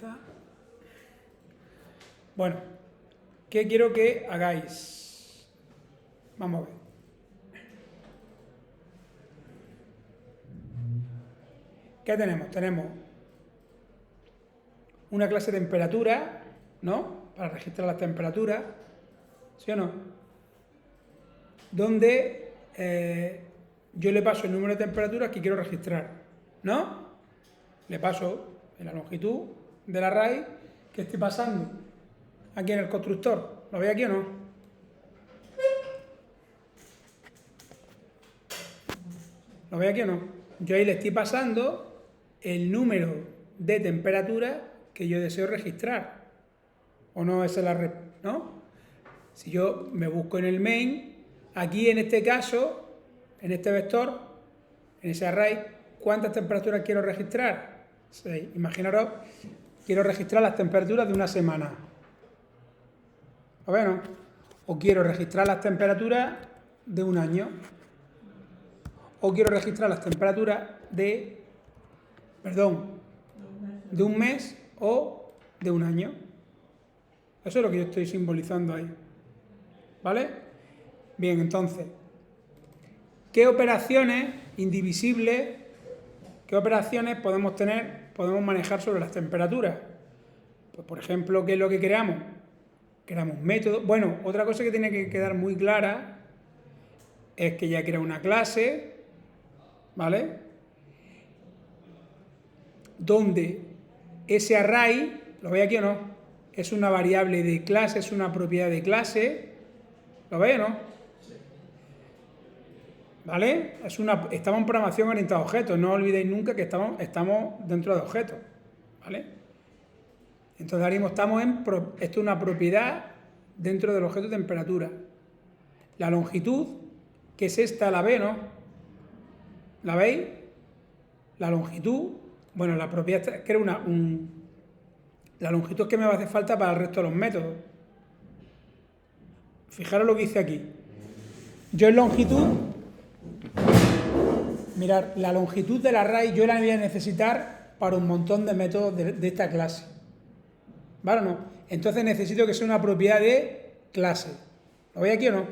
está. Bueno, ¿qué quiero que hagáis? Vamos a ver. ¿Qué tenemos? Tenemos una clase de temperatura, ¿no? Para registrar las temperaturas, ¿sí o no? Donde yo le paso el número de temperaturas que quiero registrar, ¿no? Le paso en la longitud del array que estoy pasando aquí en el constructor. ¿Lo veis aquí o no? ¿Lo veis aquí o no? Yo ahí le estoy pasando el número de temperatura que yo deseo registrar. ¿O no? Esa es la ¿no? Si yo me busco en el main, aquí en este caso, en este vector, en ese array, ¿cuántas temperaturas quiero registrar? 6. Imaginaros, quiero registrar las temperaturas de una semana. ¿O bueno? O quiero registrar las temperaturas de un año. O quiero registrar las temperaturas de un mes o de un año. Eso es lo que yo estoy simbolizando ahí. ¿Vale? Bien, entonces, ¿qué operaciones indivisibles, qué operaciones podemos manejar sobre las temperaturas? Pues, por ejemplo, ¿qué es lo que creamos? Creamos métodos. Bueno, otra cosa que tiene que quedar muy clara es que ya crea una clase, ¿vale? Donde ese array, ¿lo veis aquí o no? Es una variable de clase, es una propiedad de clase. ¿Lo veis o no? ¿Vale? Estamos en programación orientada a objetos. No olvidéis nunca que estamos dentro de objetos. ¿Vale? Entonces ahora mismo esto es una propiedad dentro del objeto de temperatura. La longitud, que es esta, la ve, ¿no? ¿La veis? La longitud, bueno, la propiedad que era la longitud que me va a hacer falta para el resto de los métodos. Fijaros lo que hice aquí. Yo en longitud, mirad, la longitud del array yo la voy a necesitar para un montón de métodos de esta clase. ¿Vale o no? Entonces necesito que sea una propiedad de clase. ¿Lo veis aquí o no?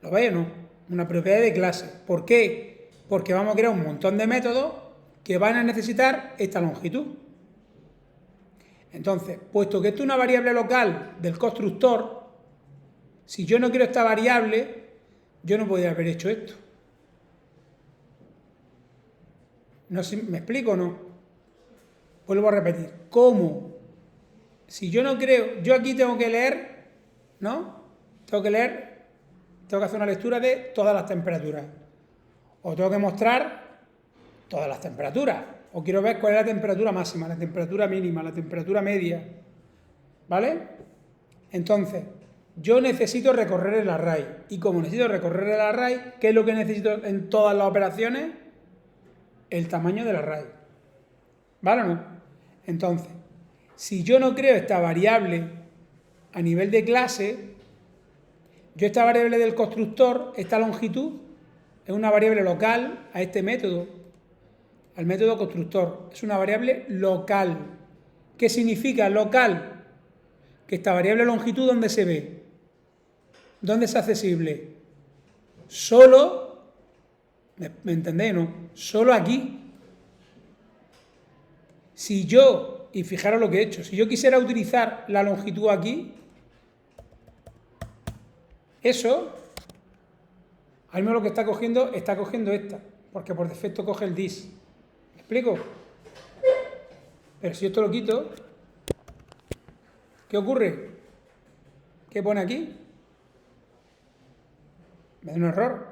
¿Lo veis o no? Una propiedad de clase. ¿Por qué? Porque vamos a crear un montón de métodos que van a necesitar esta longitud. Entonces, puesto que esto es una variable local del constructor, si yo no quiero esta variable, yo no podría haber hecho esto. No sé, ¿me explico o no? Vuelvo a repetir. ¿Cómo? Si yo no creo, yo aquí tengo que leer, ¿no? Tengo que hacer una lectura de todas las temperaturas. O tengo que mostrar todas las temperaturas. O quiero ver cuál es la temperatura máxima, la temperatura mínima, la temperatura media. ¿Vale? Entonces, yo necesito recorrer el array. Y como necesito recorrer el array, ¿qué es lo que necesito en todas las operaciones? El tamaño del array. ¿Vale o no? Entonces, si yo no creo esta variable a nivel de clase, yo esta variable del constructor, esta longitud, es una variable local a este método, al método constructor. Es una variable local. ¿Qué significa local? Que esta variable longitud, ¿dónde se ve? ¿Dónde es accesible? Solo, ¿me entendéis, no? Solo aquí. Si yo, y fijaros lo que he hecho, si yo quisiera utilizar la longitud aquí, eso, al menos lo que está cogiendo esta, porque por defecto coge el dis. ¿Me explico? Pero si yo esto lo quito, ¿qué ocurre? ¿Qué pone aquí? Me da un error.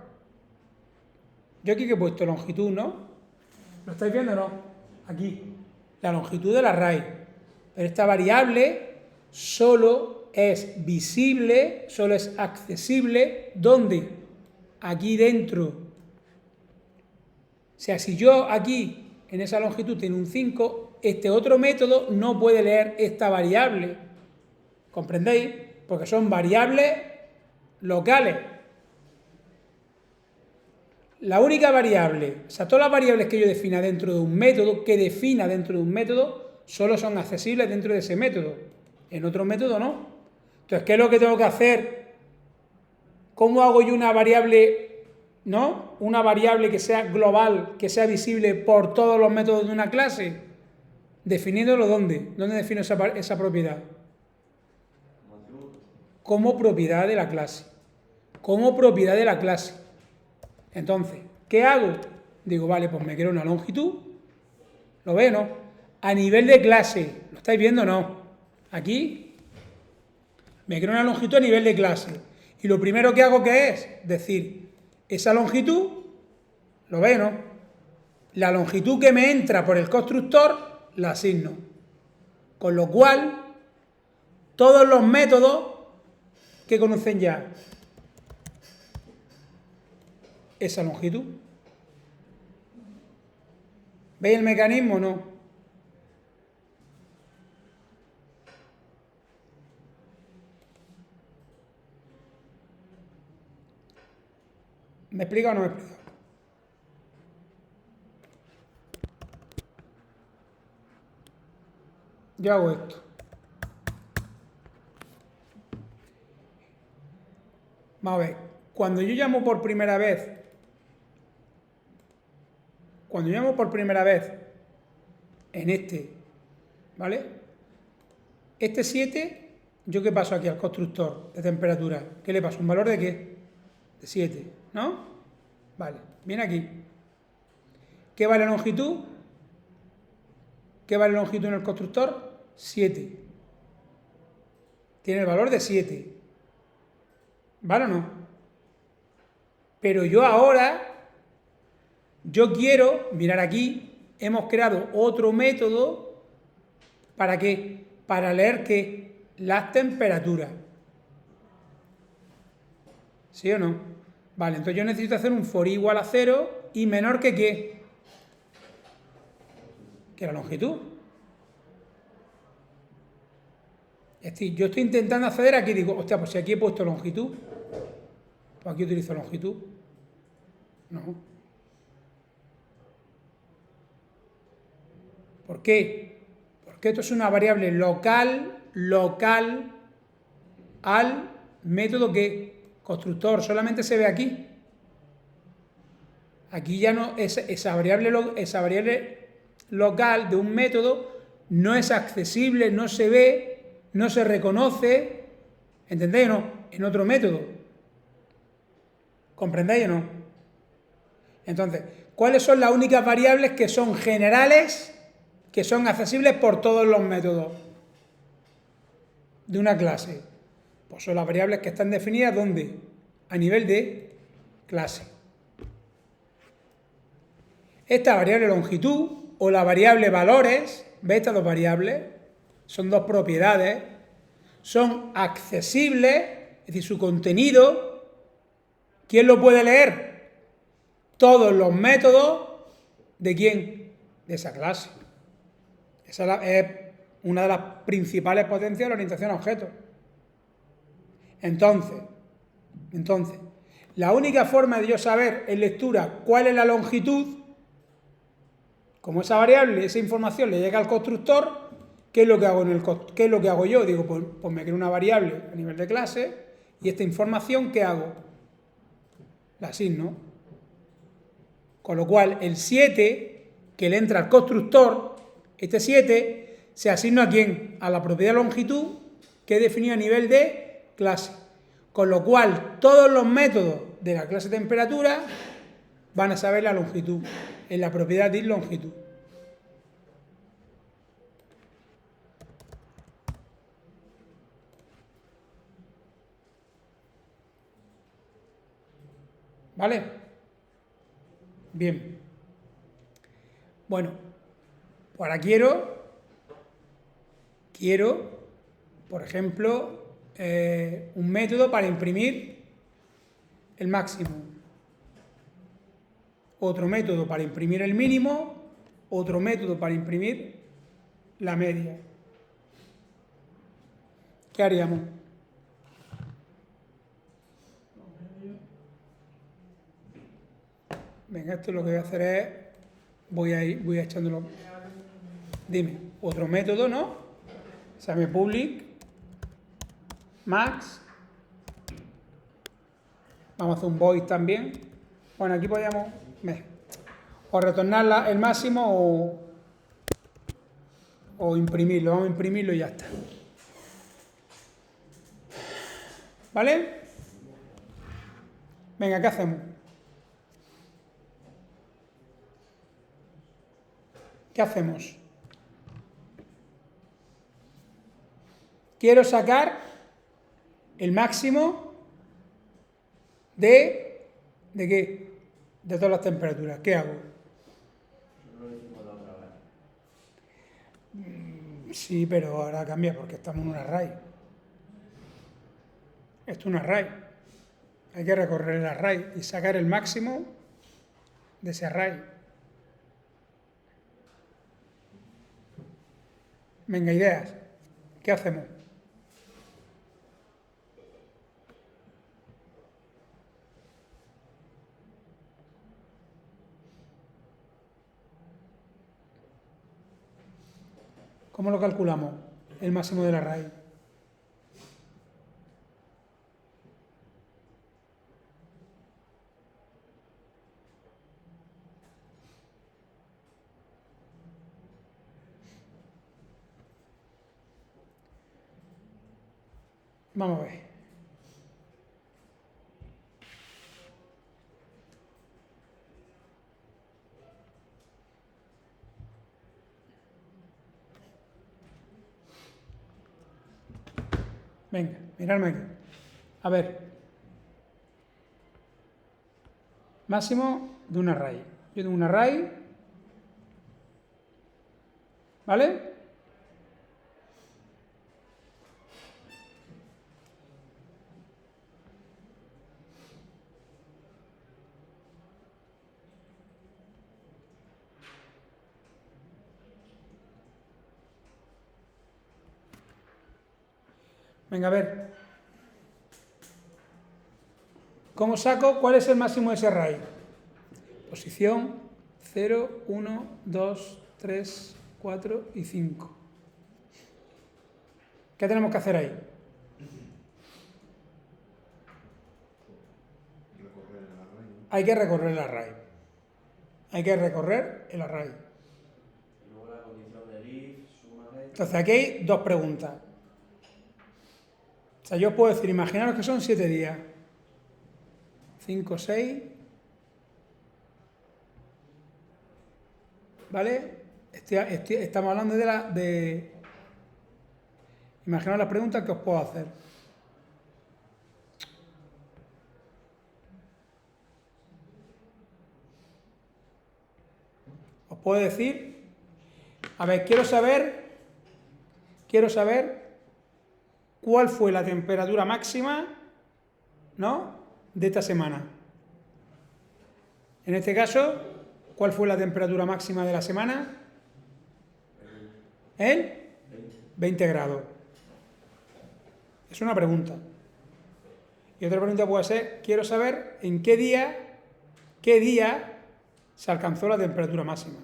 Yo aquí que he puesto longitud, ¿no? ¿Lo estáis viendo o no? Aquí. La longitud del array. Pero esta variable solo es visible, solo es accesible, ¿dónde? Aquí dentro. O sea, si yo aquí, en esa longitud, tengo un 5, este otro método no puede leer esta variable. ¿Comprendéis? Porque son variables locales. La única variable, o sea, todas las variables que yo defina dentro de un método, solo son accesibles dentro de ese método. En otro método no. Entonces, ¿qué es lo que tengo que hacer? ¿Cómo hago yo una variable, ¿no? Una variable que sea global, que sea visible por todos los métodos de una clase. Definiéndolo ¿dónde? ¿Dónde defino esa propiedad? Como propiedad de la clase. Como propiedad de la clase. Entonces, ¿qué hago? Digo, vale, pues me creo una longitud. ¿Lo ve, no? A nivel de clase. ¿Lo estáis viendo o no? Aquí me creo una longitud a nivel de clase. Y lo primero que hago, ¿qué es? Decir, esa longitud, ¿lo ve, no? La longitud que me entra por el constructor, la asigno. Con lo cual, todos los métodos que conocen ya esa longitud. ¿Veis el mecanismo o no? ¿Me explica o no me explica? Yo hago esto. Vamos a ver. Cuando yo llamo por primera vez en este, ¿vale? Este 7, ¿yo qué paso aquí al constructor de temperatura? ¿Qué le paso? ¿Un valor de qué? De 7, ¿no? Vale, viene aquí. ¿Qué vale la longitud? ¿Qué vale la longitud en el constructor? 7. Tiene el valor de 7. ¿Vale o no? Pero yo quiero, mirar aquí, hemos creado otro método, ¿para qué? Para leer ¿qué? Las temperaturas. ¿Sí o no? Vale, entonces yo necesito hacer un for i igual a 0 y menor que ¿qué? Que la longitud. Es decir, yo estoy intentando acceder aquí y digo, hostia, pues si aquí he puesto longitud, pues aquí utilizo longitud. No. ¿Por qué? Porque esto es una variable local al método que constructor, solamente se ve aquí. Aquí ya no, esa variable local de un método no es accesible, no se ve, no se reconoce, ¿entendéis o no? En otro método. ¿Comprendéis o no? Entonces, ¿cuáles son las únicas variables que son generales, que son accesibles por todos los métodos de una clase? Pues son las variables que están definidas ¿dónde? A nivel de clase. Esta variable longitud o la variable valores, ¿veis estas dos variables? Son dos propiedades, son accesibles, es decir, su contenido, ¿quién lo puede leer? Todos los métodos, ¿de quién? De esa clase. Esa es una de las principales potencias de la orientación a objetos. Entonces, la única forma de yo saber en lectura cuál es la longitud, como esa variable, esa información le llega al constructor, ¿qué es lo que hago yo? Digo, pues me creo una variable a nivel de clase y esta información, ¿qué hago? La asigno. Con lo cual, el 7 que le entra al constructor, este 7 se asigna ¿a quién? A la propiedad longitud que he definido a nivel de clase. Con lo cual, todos los métodos de la clase temperatura van a saber la longitud, en la propiedad de longitud. ¿Vale? Bien. Bueno, pues ahora quiero, por ejemplo, un método para imprimir el máximo. Otro método para imprimir el mínimo, otro método para imprimir la media. ¿Qué haríamos? Venga, esto lo que voy a hacer es, voy a echándolo. Dime, otro método, ¿no? Examen public, max. Vamos a hacer un void también. Bueno, aquí podríamos o retornar el máximo o imprimirlo. Vamos a imprimirlo y ya está. ¿Vale? Venga, ¿qué hacemos? ¿Qué hacemos? Quiero sacar el máximo ¿de qué? De todas las temperaturas. ¿Qué hago? Sí, pero ahora cambia porque estamos en un array. Esto es un array. Hay que recorrer el array y sacar el máximo de ese array. Venga, ideas. ¿Qué hacemos? ¿Cómo lo calculamos? El máximo del array. Vamos a ver. Venga, miradme aquí. A ver. Máximo de un array. Yo tengo un array. ¿Vale? Venga, a ver. ¿Cómo saco cuál es el máximo de ese array? Posición 0, 1, 2, 3, 4 y 5. ¿Qué tenemos que hacer ahí? Hay que recorrer el array. Hay que recorrer el array. Luego la condición del if, súmame. Entonces aquí hay dos preguntas. O sea, yo puedo decir, imaginaros que son 7 días. 5, 6. ¿Vale? Estamos hablando de... Imaginaos las preguntas que os puedo hacer. Os puedo decir... A ver, quiero saber cuál fue la temperatura máxima, ¿no?, de esta semana. En este caso, ¿cuál fue la temperatura máxima de la semana? ¿En? 20 grados. Es una pregunta. Y otra pregunta puede ser, quiero saber en qué día se alcanzó la temperatura máxima.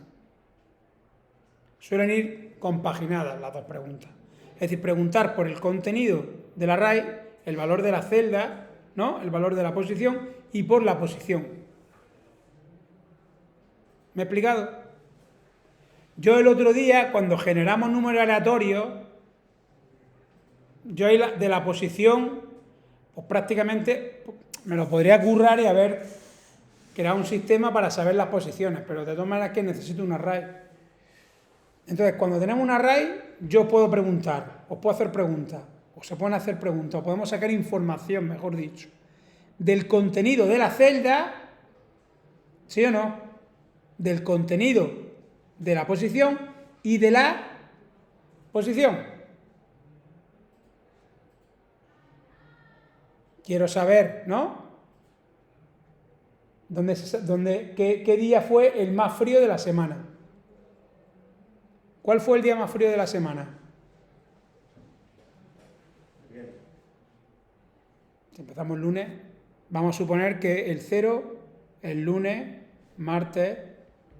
Suelen ir compaginadas las dos preguntas. Es decir, preguntar por el contenido del array, el valor de la celda, ¿no?, el valor de la posición, y por la posición. ¿Me he explicado? Yo el otro día, cuando generamos números aleatorios, yo ahí de la posición, pues prácticamente me lo podría currar y haber creado un sistema para saber las posiciones, pero de todas maneras que necesito un array. Entonces, cuando tenemos un array, yo puedo preguntar, os puedo hacer preguntas, o se pueden hacer preguntas, o podemos sacar información, mejor dicho, del contenido de la celda, ¿sí o no?, del contenido de la posición y de la posición. Quiero saber, ¿no?, qué día fue el más frío de la semana. ¿Cuál fue el día más frío de la semana? Si empezamos el lunes, vamos a suponer que el 0, el lunes, martes,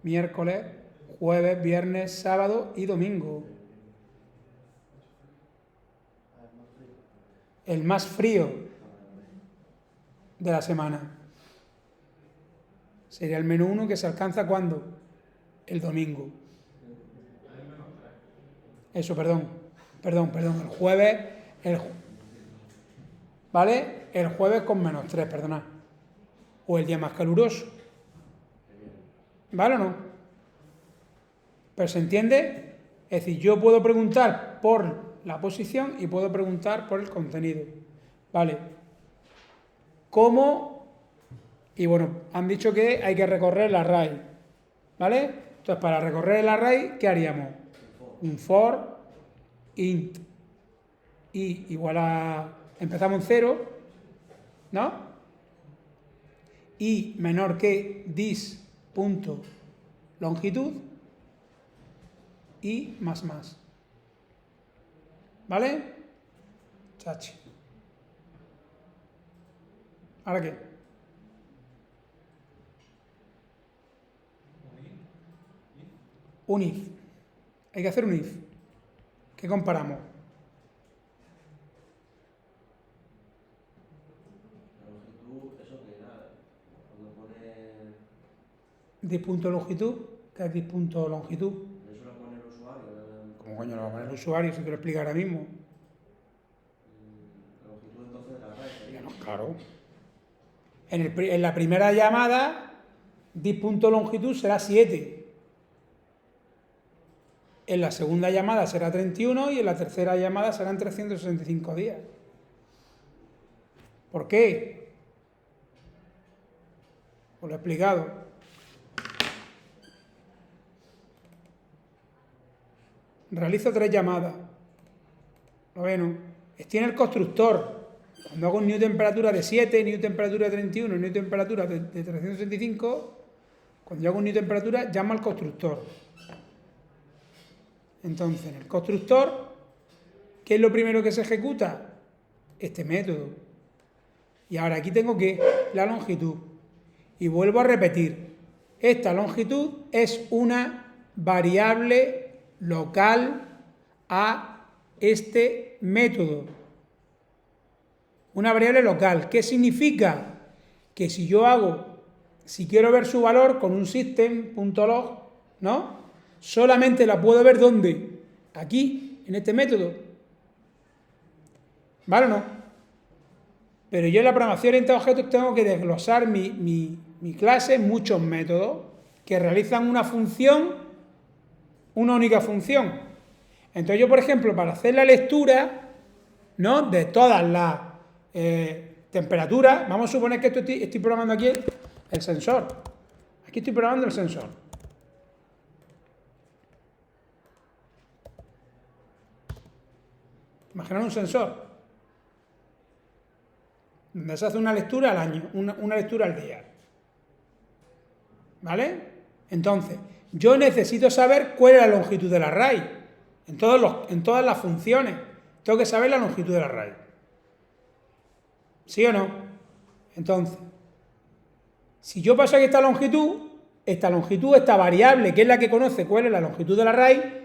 miércoles, jueves, viernes, sábado y domingo. El más frío de la semana. Sería el menos 1 que se alcanza ¿cuándo? El domingo. Eso, perdón, el jueves, ¿vale? El jueves con -3, perdonad. O el día más caluroso. ¿Vale o no? ¿Pero se entiende? Es decir, yo puedo preguntar por la posición y puedo preguntar por el contenido. ¿Vale? ¿Cómo? Y bueno, han dicho que hay que recorrer el array. ¿Vale? Entonces, para recorrer el array, ¿qué haríamos? Un for int i igual a... Empezamos en 0, ¿no? Y menor que this.longitud y más. ¿Vale? Chachi. ¿Ahora qué? Un if. Hay que hacer un if. ¿Qué comparamos? La longitud, eso que nada. Cuando pone. Dis.longitud, ¿qué es dis.longitud? Eso lo pone el usuario. ¿Cómo coño lo va a poner el usuario si te lo explica ahora mismo? La longitud entonces de la array sería. Claro. En la primera llamada, dis.longitud será 7. En la segunda llamada será 31 y en la tercera llamada serán 365 días. ¿Por qué? Os lo he explicado. Realizo 3 llamadas. ¿Lo ven? Estoy en el constructor. Cuando hago un new temperatura de 7, new temperatura de 31, new temperatura de 365, cuando yo hago un new temperatura, llamo al constructor. Entonces, en el constructor, ¿qué es lo primero que se ejecuta? Este método. Y ahora aquí tengo que la longitud. Y vuelvo a repetir. Esta longitud es una variable local a este método. Una variable local. ¿Qué significa? Que si quiero ver su valor con un system.log, ¿no? Solamente la puedo ver ¿dónde? Aquí, en este método. ¿Vale o no? Pero yo en la programación orientada a objetos tengo que desglosar mi clase en muchos métodos que realizan una función, una única función. Entonces yo, por ejemplo, para hacer la lectura, ¿no?, de todas las temperaturas, vamos a suponer que estoy programando aquí el sensor. Aquí estoy programando el sensor. Imaginar un sensor donde se hace una lectura al año, una lectura al día. ¿Vale? Entonces, yo necesito saber cuál es la longitud del array. En todas las funciones. Tengo que saber la longitud del array. ¿Sí o no? Entonces, si yo paso aquí esta longitud, esta variable, que es la que conoce cuál es la longitud del array,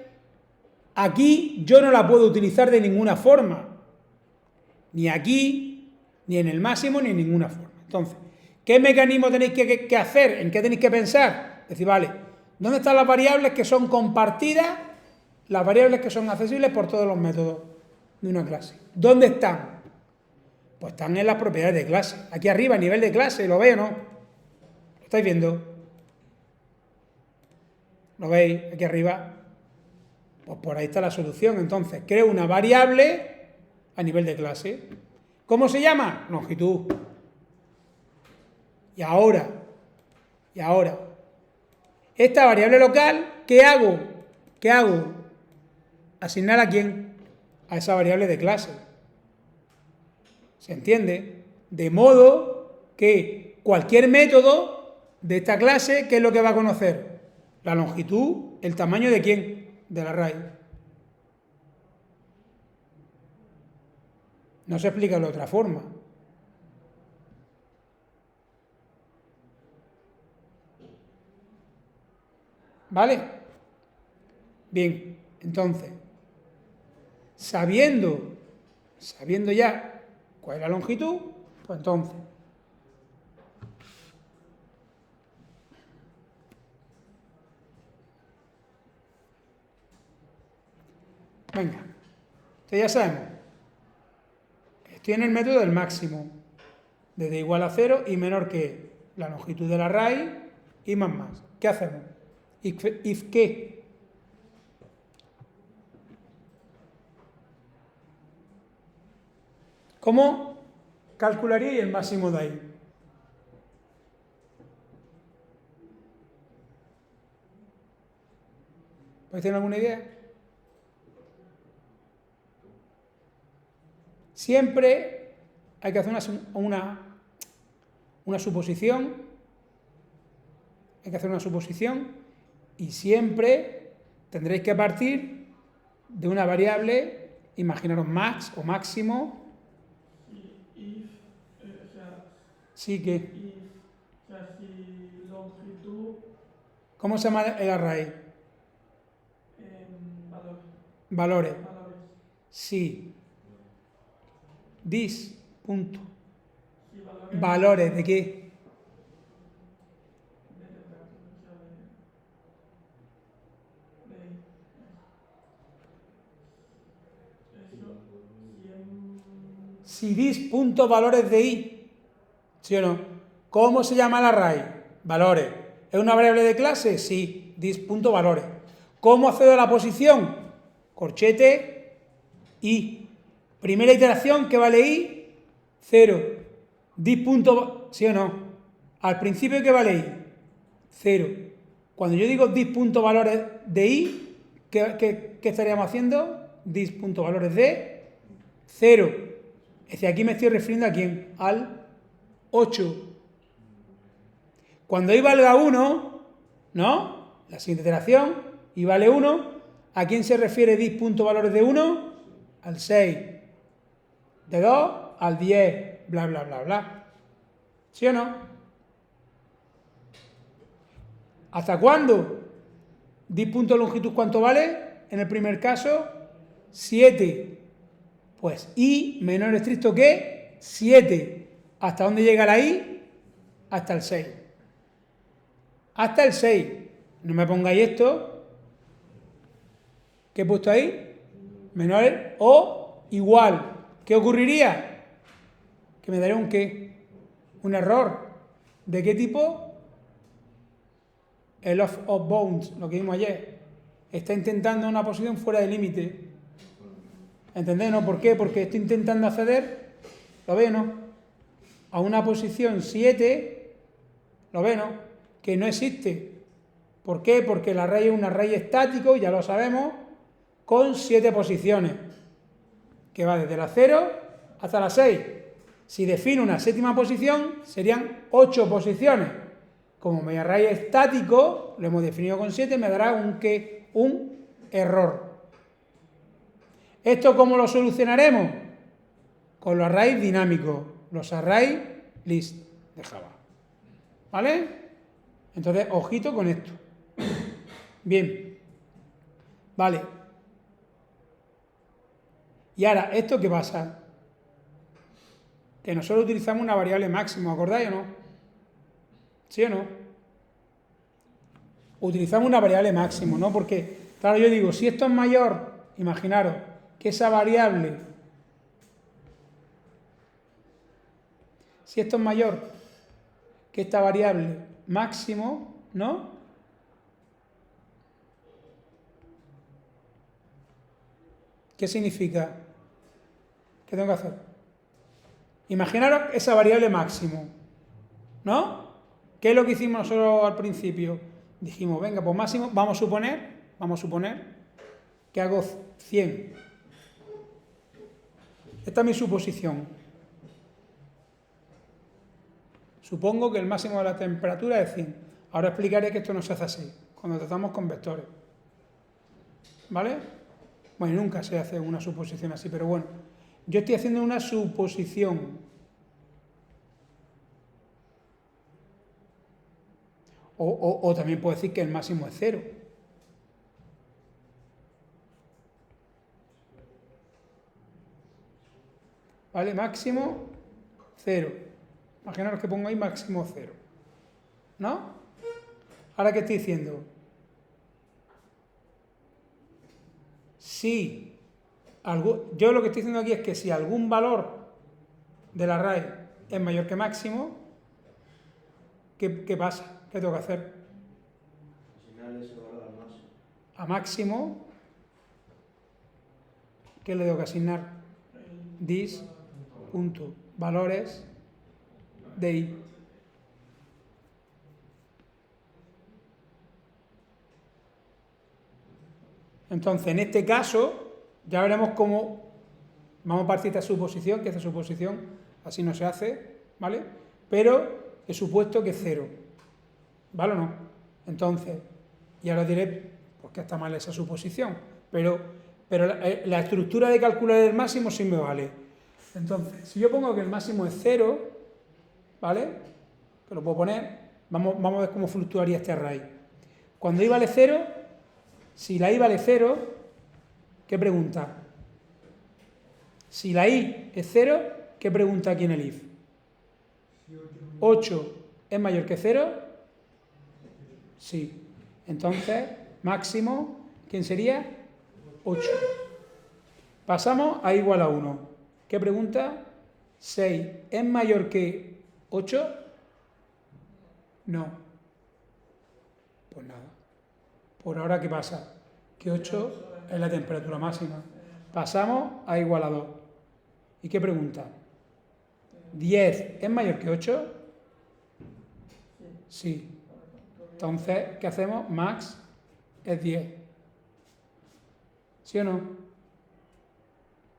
aquí yo no la puedo utilizar de ninguna forma. Ni aquí, ni en el máximo, ni en ninguna forma. Entonces, ¿qué mecanismo tenéis que hacer? ¿En qué tenéis que pensar? Decir, vale, ¿dónde están las variables que son compartidas? Las variables que son accesibles por todos los métodos de una clase. ¿Dónde están? Pues están en las propiedades de clase. Aquí arriba, a nivel de clase, ¿lo veis o no? ¿Lo estáis viendo? ¿Lo veis? Aquí arriba. Pues por ahí está la solución. Entonces, creo una variable a nivel de clase. ¿Cómo se llama? Longitud. Y ahora, esta variable local, ¿qué hago? ¿Asignar a quién? A esa variable de clase. ¿Se entiende? De modo que cualquier método de esta clase, ¿qué es lo que va a conocer? La longitud, el tamaño de quién? Del array. No se explica de otra forma. ¿Vale? Bien, entonces, sabiendo ya cuál es la longitud, pues entonces, venga, entonces ya sabemos, estoy en el método del máximo, desde igual a 0 y menor que la longitud de la raíz y más. ¿Qué hacemos? If ¿qué? ¿Cómo calcularía el máximo de ahí? ¿Podéis tener alguna idea? Siempre hay que hacer una suposición, y siempre tendréis que partir de una variable, imaginaros max o máximo. Sí que. Si longitud. ¿Cómo se llama el array? Valores. Sí. This. Punto. Valores de qué? Si dis punto valores de i, ¿sí o no? ¿Cómo se llama el array? Valores. ¿Es una variable de clase? Sí, dis punto valores. ¿Cómo accedo a la posición? Corchete i. Primera iteración, ¿qué vale i? 0. Dis punto, ¿sí o no? Al principio, ¿qué vale i? 0. Cuando yo digo dis punto valores de i, ¿qué estaríamos haciendo? Dis punto valores de 0. Es decir, aquí me estoy refiriendo a quién? Al 8. Cuando i valga 1, ¿no? La siguiente iteración, i vale 1, ¿a quién se refiere dis punto valores de 1? Al 6. De 2 al 10, bla, bla, bla, bla. ¿Sí o no? ¿Hasta cuándo? Dis punto longitud, ¿cuánto vale? En el primer caso, 7. Pues i menor estricto que 7. ¿Hasta dónde llega la i? Hasta el 6. Hasta el 6. No me pongáis esto. ¿Qué he puesto ahí? Menor o igual. ¿Qué ocurriría? Que me daría un qué. Un error. ¿De qué tipo? El of bounds, lo que vimos ayer. Está intentando una posición fuera de límite. ¿Entendéis, no? ¿Por qué? Porque estoy intentando acceder, ¿lo ve, no? A una posición 7, ¿lo ve, no? Que no existe. ¿Por qué? Porque el array es un array estático, ya lo sabemos, con 7 posiciones, que va desde la 0 hasta la 6. Si defino una séptima posición, serían 8 posiciones. Como mi array estático, lo hemos definido con 7, me dará un ¿qué? Un error. ¿Esto cómo lo solucionaremos? Con los arrays dinámicos, los array list de Java. ¿Vale? Entonces, ojito con esto. Bien. Vale. Y ahora, ¿esto qué pasa? Que nosotros utilizamos una variable máximo, ¿acordáis o no? ¿Sí o no? Utilizamos una variable máximo, ¿no? Porque, claro, yo digo, si esto es mayor, imaginaros, que esa variable, si esto es mayor que esta variable máximo, ¿no? ¿Qué significa? ¿Qué tengo que hacer? Imaginaros esa variable máximo, ¿no? ¿Qué es lo que hicimos nosotros al principio? Dijimos, venga, pues máximo, vamos a suponer que hago 100. Esta es mi suposición. Supongo que el máximo de la temperatura es 100. Ahora explicaré que esto no se hace así, cuando tratamos con vectores. ¿Vale? Bueno, nunca se hace una suposición así, pero bueno. Yo estoy haciendo una suposición. O también puedo decir que el máximo es 0. ¿vale? Máximo 0. Imaginaros que pongo ahí máximo 0. ¿No? Ahora, ¿qué estoy diciendo? Si yo lo que estoy diciendo aquí es que si algún valor del array es mayor que máximo, ¿qué pasa? ¿Qué tengo que hacer? Asignarle ese valor al máximo. A máximo, ¿qué le tengo que asignar? Dis.valores de i. Entonces, en este caso, ya veremos cómo vamos a partir de esta suposición, que esta suposición así no se hace, ¿vale? Pero he supuesto que es 0, ¿vale o no? Entonces, ya os diré por qué está mal esa suposición, pero la estructura de calcular el máximo sí me vale. Entonces, si yo pongo que el máximo es 0, ¿vale? Que lo puedo poner, vamos a ver cómo fluctuaría este array. Cuando i vale 0, si la i vale 0, ¿qué pregunta? Si la i es 0, ¿qué pregunta aquí en el if? 8 es mayor que 0, sí. Entonces, máximo, ¿quién sería? 8. Pasamos a igual a 1. ¿Qué pregunta? 6 es mayor que 8. No. Pues nada. Por ahora, ¿qué pasa? Que 8 es la temperatura máxima. Pasamos a igual a 2. ¿Y qué pregunta? ¿10 es mayor que 8? Sí. Entonces, ¿qué hacemos? Max es 10. ¿Sí o no?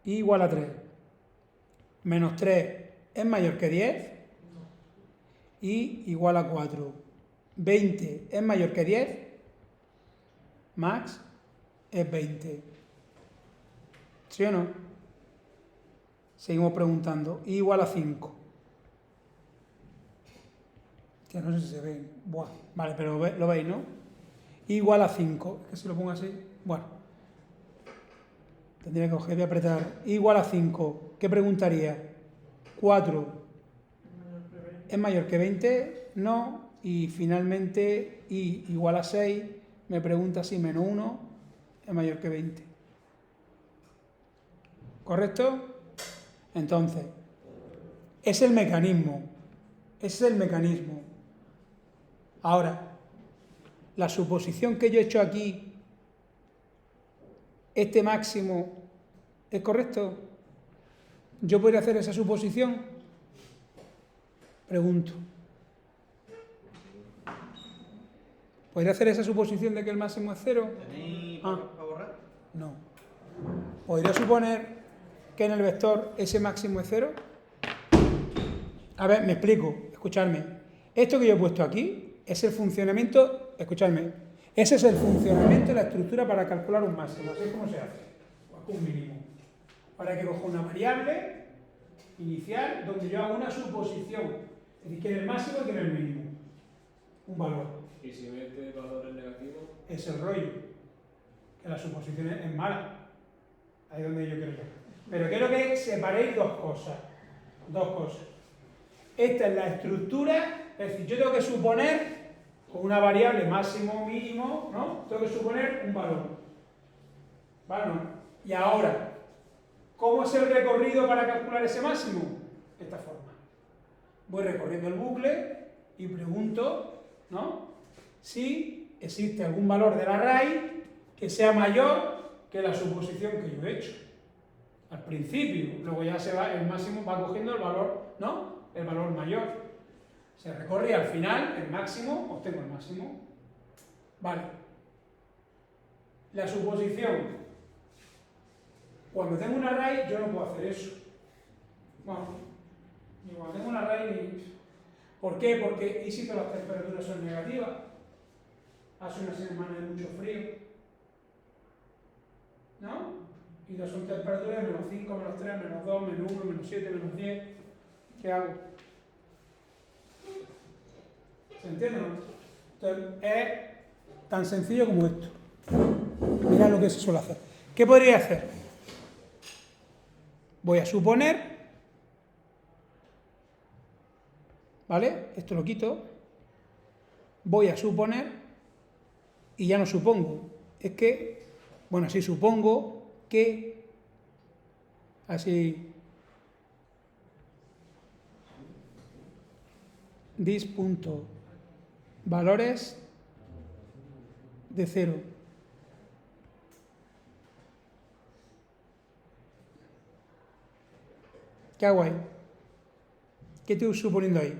I igual a 3. Menos 3 es mayor que 10. I igual a 4. 20 es mayor que 10. Max es 20. ¿Sí o no? Seguimos preguntando. I igual a 5. Ya no sé si se ve. Buah. Vale, pero lo veis, ¿no? I igual a 5. Es que si lo pongo así. Bueno. Tendría que coger y apretar. I igual a 5. ¿Qué preguntaría? 4. ¿Es mayor que 20? No. Y finalmente I igual a 6. Me pregunta si menos 1 es mayor que 20. ¿Correcto? Entonces, es el mecanismo. Ese es el mecanismo. Ahora, la suposición que yo he hecho aquí, este máximo, ¿es correcto? ¿Yo podría hacer esa suposición? Pregunto. ¿Podría hacer esa suposición de que el máximo es 0? ¿Tenéis para borrar? No. ¿Podría suponer que en el vector ese máximo es 0? A ver, me explico, escuchadme. Esto que yo he puesto aquí es el funcionamiento, escuchadme, ese es el funcionamiento de la estructura para calcular un máximo. Así es como se hace, o un mínimo. Para que coja una variable inicial donde yo hago una suposición. Es decir, quiere el máximo y quiere el mínimo. Un valor. ¿Y si mete valores negativos? Es el rollo. Que la suposición es mala. Ahí es donde yo quiero llegar. Pero quiero que separéis dos cosas. Dos cosas. Esta es la estructura, es decir, yo tengo que suponer con una variable máximo, mínimo, ¿no? Tengo que suponer un valor. ¿Vale? ¿No? Y ahora, ¿cómo es el recorrido para calcular ese máximo? De esta forma. Voy recorriendo el bucle y pregunto, ¿no? Si existe algún valor del array que sea mayor que la suposición que yo he hecho. Al principio, luego ya se va, el máximo va cogiendo el valor, ¿no? El valor mayor. Se recorre y al final, el máximo, obtengo el máximo. Vale. La suposición. Cuando tengo un array, yo no puedo hacer eso. Bueno, ni cuando tengo un array ni... ¿Por qué? Porque ¿y si todas las temperaturas son negativas? Hace una semana de mucho frío. ¿No? Y no son temperaturas de menos 5, menos 3, menos 2, menos 1, menos 7, menos 10. ¿Qué hago? ¿Se entiende, no? Entonces, es tan sencillo como esto. Mirad lo que se suele hacer. ¿Qué podría hacer? Voy a suponer ¿vale? Esto lo quito. Voy a suponer y ya no supongo. Es que, bueno, sí supongo que, así, valores de 0. ¿Qué hago ahí? ¿Qué estoy suponiendo ahí?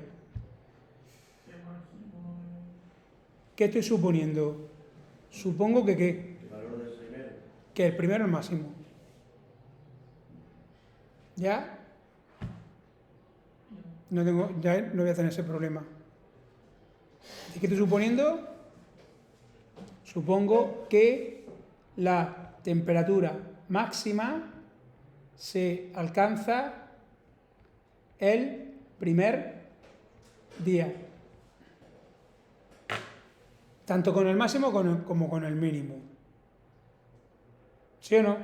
Que máximo ¿Qué estoy suponiendo? Supongo que ¿qué? El valor del primero. Que el primero es el máximo. ¿Ya? Ya no voy a tener ese problema. ¿Y qué estoy suponiendo? Supongo que la temperatura máxima se alcanza el primer día. Tanto con el máximo como con el mínimo. ¿Sí o no?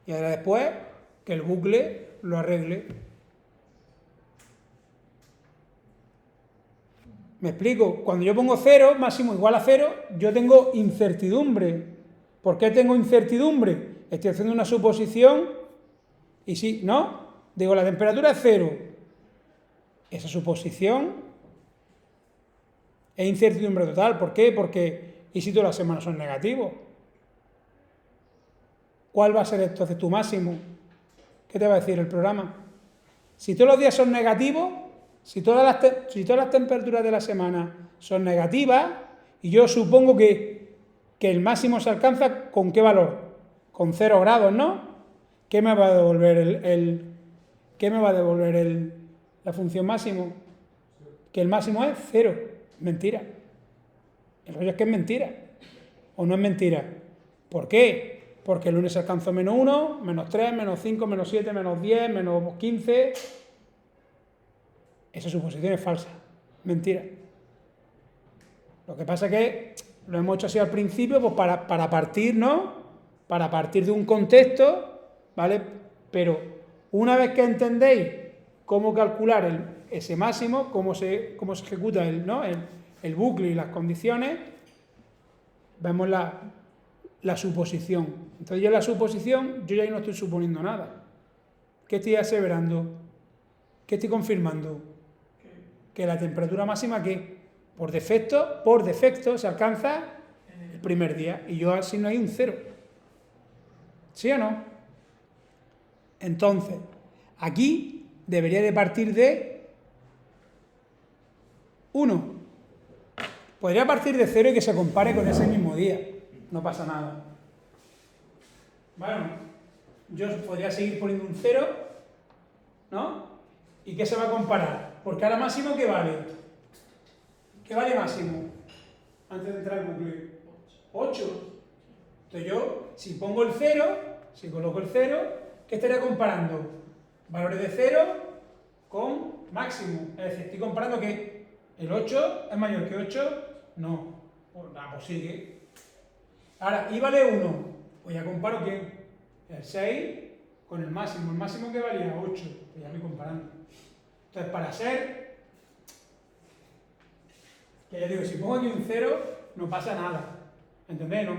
Y ahora después que el bucle lo arregle. ¿Me explico? Cuando yo pongo 0, máximo igual a 0, yo tengo incertidumbre. ¿Por qué tengo incertidumbre? Estoy haciendo una suposición y sí, ¿no? Digo, la temperatura es 0. Esa suposición es incertidumbre total. ¿Por qué? Porque, ¿y si todas las semanas son negativos? ¿Cuál va a ser entonces tu máximo? ¿Qué te va a decir el programa? Si todos los días son negativos, si todas las temperaturas de la semana son negativas, y yo supongo que el máximo se alcanza ¿con qué valor? Con 0 grados, ¿no? ¿Qué me va a devolver la función máximo? Que el máximo es 0. Mentira. El rollo es que es mentira. ¿O no es mentira? ¿Por qué? Porque el lunes se alcanzó menos 1, menos 3, menos 5, menos 7, menos 10, menos 15. Esa suposición es falsa. Mentira. Lo que pasa es que lo hemos hecho así al principio pues para partir, ¿no? Para partir de un contexto, ¿vale? Pero una vez que entendéis cómo calcular ese máximo, cómo se ejecuta el bucle y las condiciones, vemos la suposición. Entonces yo en la suposición, yo ya no estoy suponiendo nada. ¿Qué estoy aseverando? ¿Qué estoy confirmando? Que la temperatura máxima que por defecto se alcanza el primer día. Y yo asigno ahí un 0. ¿Sí o no? Entonces, aquí debería de partir de 1. Podría partir de 0 y que se compare con ese mismo día. No pasa nada. Bueno, yo podría seguir poniendo un 0, ¿no? ¿Y qué se va a comparar? Porque ahora máximo, ¿qué vale? ¿Qué vale máximo? Antes de entrar al bucle. 8. Entonces yo, si pongo el 0, si coloco el 0, ¿qué estaría comparando? Valores de 0 con máximo. Es decir, estoy comparando que el 8 es mayor que 8. No. Pues sigue. Ahora, y vale 1. Pues ya comparo ¿qué? El 6 con el máximo. ¿El máximo que valía? 8. Pues ya voy comparando. Entonces, para ser, que ya digo, si pongo aquí un 0, no pasa nada. ¿Entendéis, no?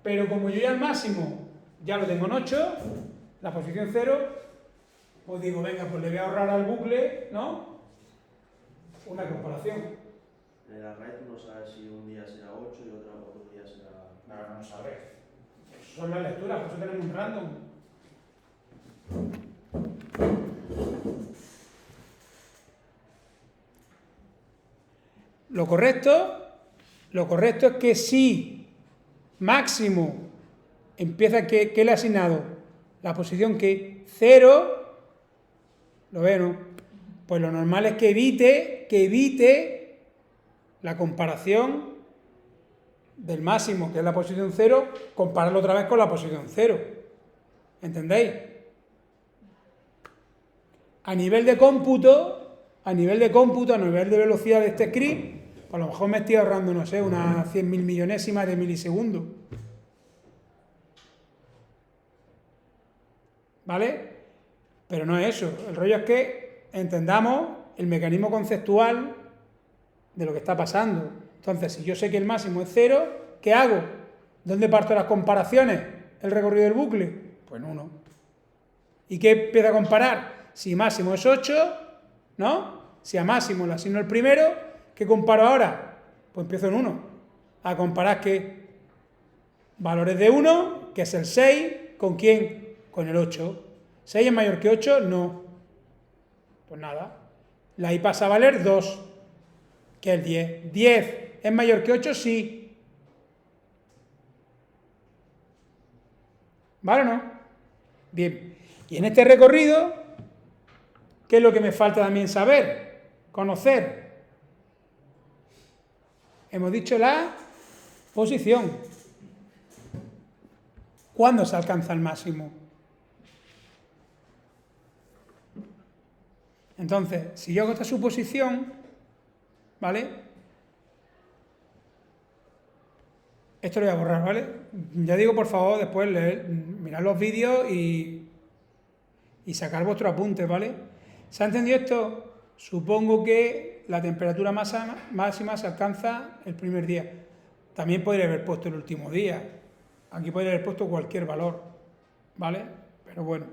Pero como yo ya el máximo ya lo tengo en 8, la posición 0, pues digo, venga, pues le voy a ahorrar al bucle, ¿no? Una comparación. En el array tú no sabes si un día será 8 y otro día será... No sabes. Eso son las lecturas, por eso tenemos un random. Lo correcto es que si máximo empieza que le he asignado la posición que 0, ¿lo veo, no? Pues lo normal es que evite la comparación del máximo, que es la posición 0, compararlo otra vez con la posición 0. ¿Entendéis? A nivel de cómputo, a nivel de velocidad de este script, a lo mejor me estoy ahorrando, no sé, unas 100.000 millonésimas de milisegundos. ¿Vale? Pero no es eso. El rollo es que entendamos el mecanismo conceptual de lo que está pasando. Entonces, si yo sé que el máximo es 0, ¿qué hago? ¿Dónde parto las comparaciones? ¿El recorrido del bucle? Pues en 1. ¿Y qué empiezo a comparar? Si máximo es 8, ¿no? Si a máximo le asigno el primero, ¿qué comparo ahora? Pues empiezo en 1. A comparar ¿qué? Valores de 1, que es el 6, ¿con quién? Con el 8. ¿6 es mayor que 8? No. Pues nada. La I pasa a valer 2, que es el 10. ¿10 es mayor que 8? Sí. ¿Vale o no? Bien. Y en este recorrido, ¿qué es lo que me falta también saber? Conocer. Hemos dicho la posición. ¿Cuándo se alcanza el máximo? Entonces, si yo hago esta suposición, ¿vale? Esto lo voy a borrar, ¿vale? Ya digo, por favor, después mirad los vídeos y sacar vuestros apuntes, ¿vale? ¿Se ha entendido esto? Supongo que la temperatura máxima se alcanza el primer día. También podría haber puesto el último día. Aquí podría haber puesto cualquier valor, ¿vale? Pero bueno.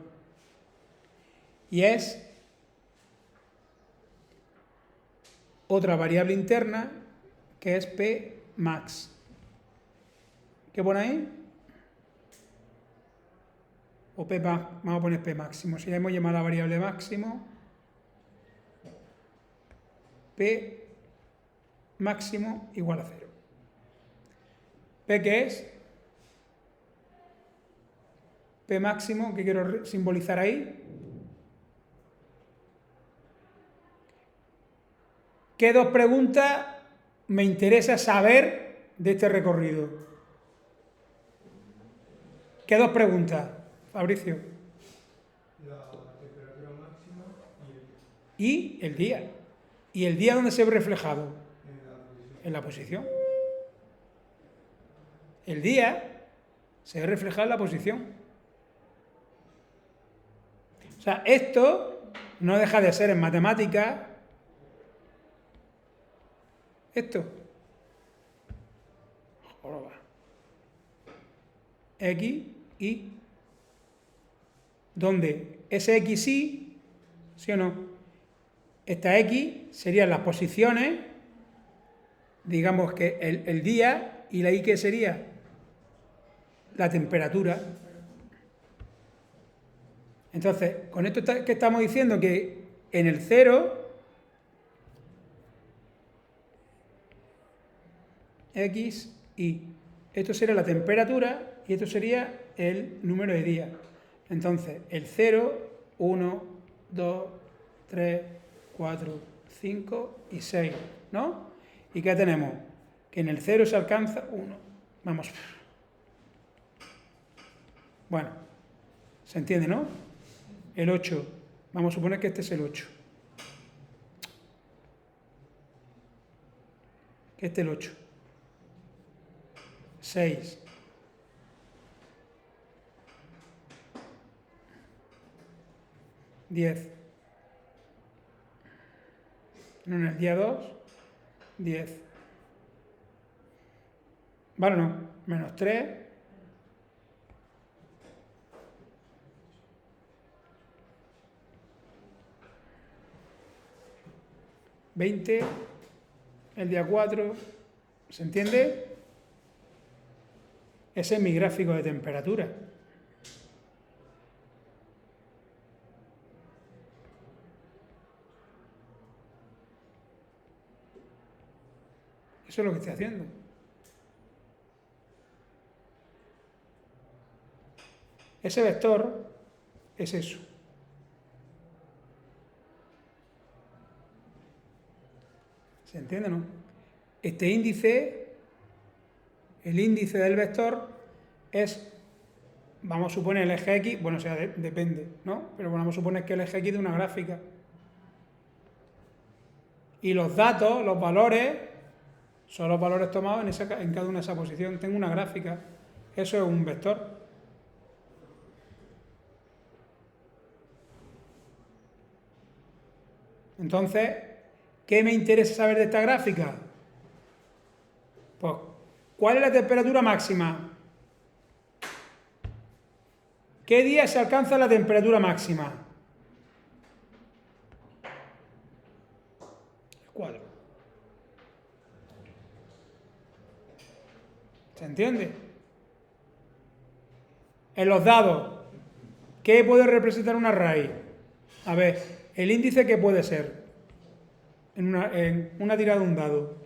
Y es otra variable interna que es P max. ¿Qué pone ahí? O P max, vamos a poner P máximo. Si ya hemos llamado a la variable máximo, P máximo igual a 0. ¿P qué es? P máximo, ¿qué quiero simbolizar ahí? ¿Qué dos preguntas me interesa saber de este recorrido? ¿Qué dos preguntas, Fabricio? La temperatura máxima Y el día. ¿Y el día dónde se ve reflejado? en la posición. En la posición. El día se ve reflejado en la posición. O sea, esto no deja de ser en matemáticas esto. Joroba. X, Y. Donde ese X y, ¿sí o no? Esta X serían las posiciones, digamos que el día, y la Y que sería la temperatura. Entonces, con esto que estamos diciendo que en el 0, X, Y. Esto sería la temperatura y esto sería el número de días. Entonces, el 0, 1, 2, 3, 4, 5 y 6, ¿no? ¿Y qué tenemos? Que en el 0 se alcanza 1. Vamos. Bueno, ¿se entiende, no? El 8. Vamos a suponer que este es el 8. Que este es el 8. 6. 10. En el día 2, 10. ¿Vale o no? Menos 3. 20. El día 4. ¿Se entiende? Ese es mi gráfico de temperatura. Eso es lo que estoy haciendo. Ese vector es eso. ¿Se entiende, no? Este índice, el índice del vector es, vamos a suponer el eje X, bueno, o sea, depende, ¿no? Pero bueno, vamos a suponer que el eje X de una gráfica. Y los datos, los valores, son los valores tomados en cada una de esas posiciones. Tengo una gráfica. Eso es un vector. Entonces, ¿qué me interesa saber de esta gráfica? Pues, ¿cuál es la temperatura máxima? ¿Qué día se alcanza la temperatura máxima? El cuadro. ¿Se entiende? En los dados, ¿qué puede representar una raíz? A ver, el índice, ¿qué puede ser? En una tirada de un dado.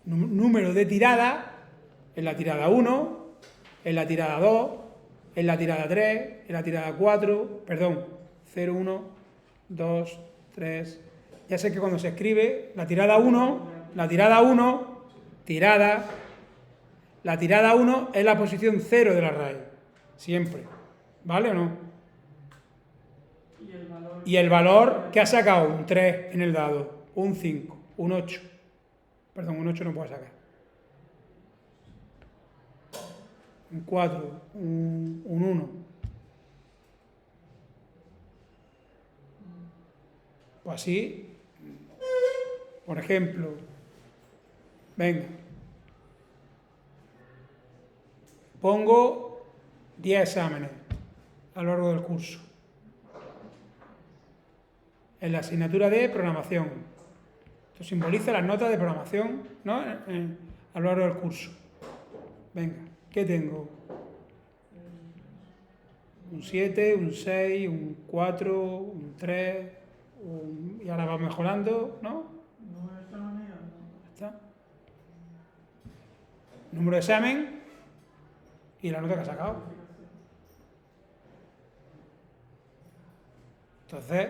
Número de tirada, en la tirada 1, en la tirada 2, en la tirada 3, en la tirada 4, perdón, 0, 1, 2, 3. Ya sé que cuando se escribe la tirada 1, la tirada 1 es la posición 0 de la raíz, siempre. ¿Vale o no? Y el valor que ha sacado un 3 en el dado, un 5, un 8. Perdón, un 8 no puedo sacar. Un 4, un 1. Pues así, por ejemplo, venga, pongo 10 exámenes a lo largo del curso. En la asignatura de programación. Esto simboliza las notas de programación, ¿no? A lo largo del curso. Venga, ¿qué tengo? Un 7, un 6, un 4, un 3, y ahora va mejorando, ¿no? ¿Está? Número de examen y la nota que ha sacado. Entonces,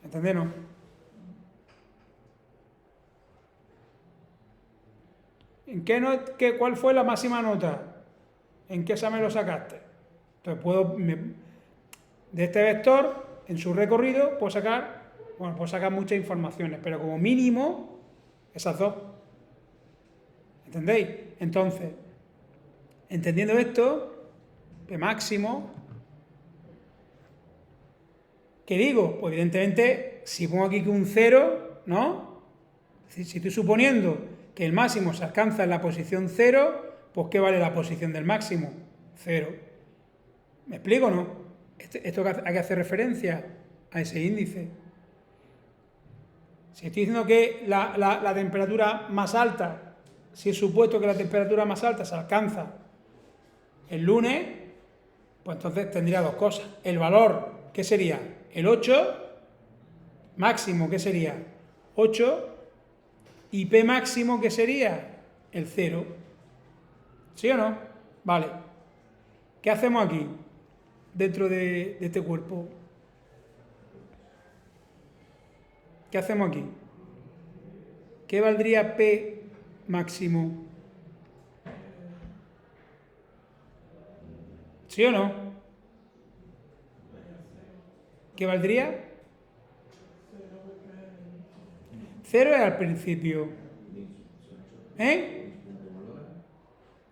¿entendéis? ¿Cuál fue la máxima nota? ¿En qué examen lo sacaste? Entonces de este vector, en su recorrido, puedo sacar muchas informaciones, pero como mínimo, esas dos. ¿Entendéis? Entonces, entendiendo esto, P máximo, ¿qué digo? Pues evidentemente, si pongo aquí que un 0, ¿no? Si estoy suponiendo que el máximo se alcanza en la posición 0, pues ¿qué vale la posición del máximo? 0. ¿Me explico o no? Esto hay que hacer referencia a ese índice. Si estoy diciendo que la temperatura más alta, si es supuesto que la temperatura más alta se alcanza el lunes, pues entonces tendría dos cosas. El valor, ¿qué sería? El 8, máximo, ¿qué sería? 8, y P máximo, ¿qué sería? El 0. ¿Sí o no? Vale. ¿Qué hacemos aquí, dentro de este cuerpo? ¿Qué hacemos aquí? ¿Qué valdría P máximo? ¿Sí o no? ¿Qué valdría? 0 es al principio. ¿Eh?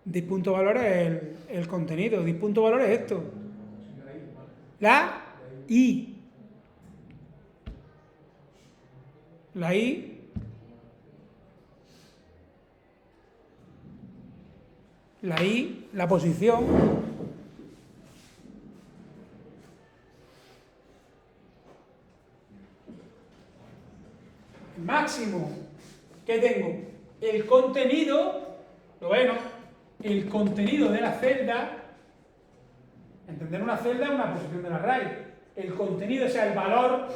Dispunto valor es el contenido. Dispunto valor es esto. La I. La I. La I, la posición. Máximo. ¿Qué tengo? El contenido, lo bueno, el contenido de la celda. Entender una celda es una posición de la raíz. El contenido, o sea, el valor.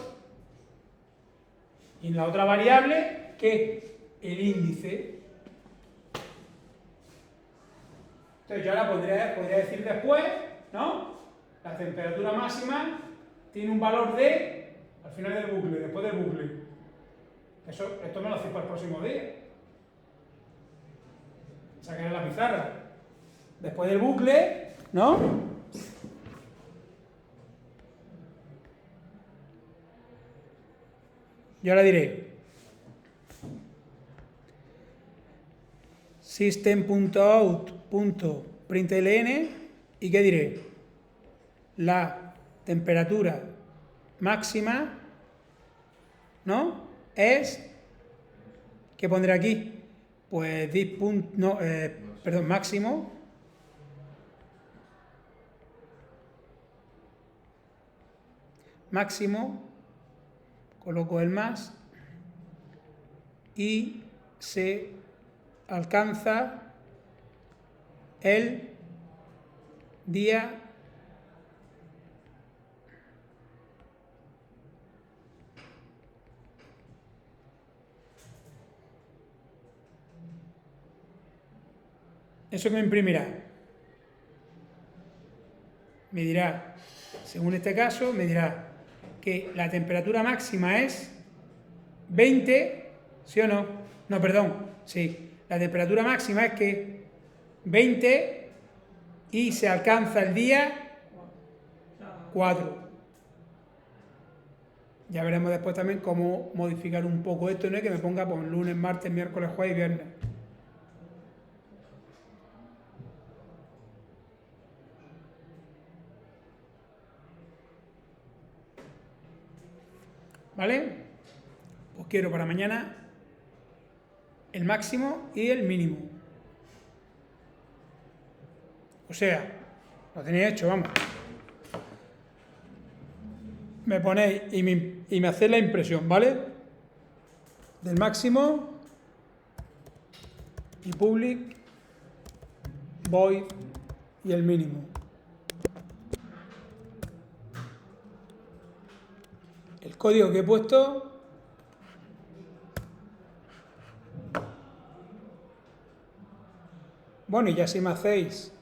Y en la otra variable, ¿qué? El índice. Entonces yo ahora podría decir después, ¿no? La temperatura máxima tiene un valor de, al final del bucle, después del bucle. Esto me lo hacéis para el próximo día. Sacaré la pizarra. Después del bucle, ¿no? Yo ahora diré system.out.println y ¿qué diré? La temperatura máxima ¿no? Es, ¿qué pondré aquí? Pues máximo. Máximo, coloco el más y se alcanza el día eso que me imprimirá. Me dirá, según este caso, me dirá que la temperatura máxima es 20, ¿sí o no? No, perdón, sí. La temperatura máxima es que 20 y se alcanza el día 4. Ya veremos después también cómo modificar un poco esto, ¿no? Que me ponga pues, lunes, martes, miércoles, jueves y viernes. ¿Vale? Pues quiero para mañana el máximo y el mínimo. O sea, lo tenéis hecho, vamos. Me ponéis y me hacéis la impresión, ¿vale? Del máximo y public, void y el mínimo. El código que he puesto bueno, y ya si me hacéis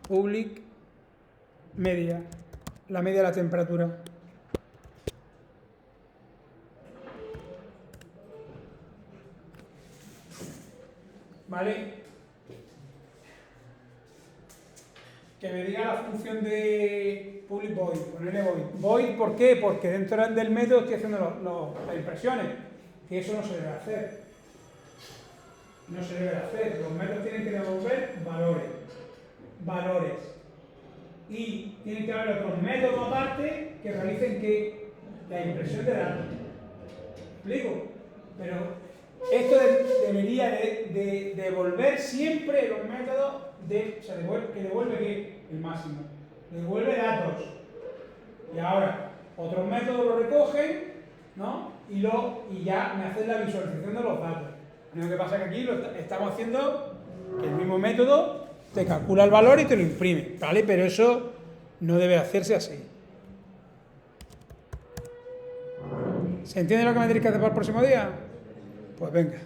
public media, la media de la temperatura. ¿Vale? Que me diga la función de public void, ponerle void. Void, ¿por qué? Porque dentro del método estoy haciendo las impresiones, que eso no se debe hacer. No se debe hacer. Los métodos tienen que devolver valores. Y tiene que haber otros métodos aparte que realicen que la impresión de datos. ¿Me explico? Pero esto debería de devolver siempre los métodos que devuelve ¿qué? El máximo. Devuelve datos. Y ahora, otros métodos lo recogen, ¿no? Y ya me hacen la visualización de los datos. Lo único que pasa es que aquí estamos haciendo que el mismo método te calcula el valor y te lo imprime, ¿vale? Pero eso no debe hacerse así. ¿Se entiende lo que me tenéis que hacer para el próximo día? Pues venga.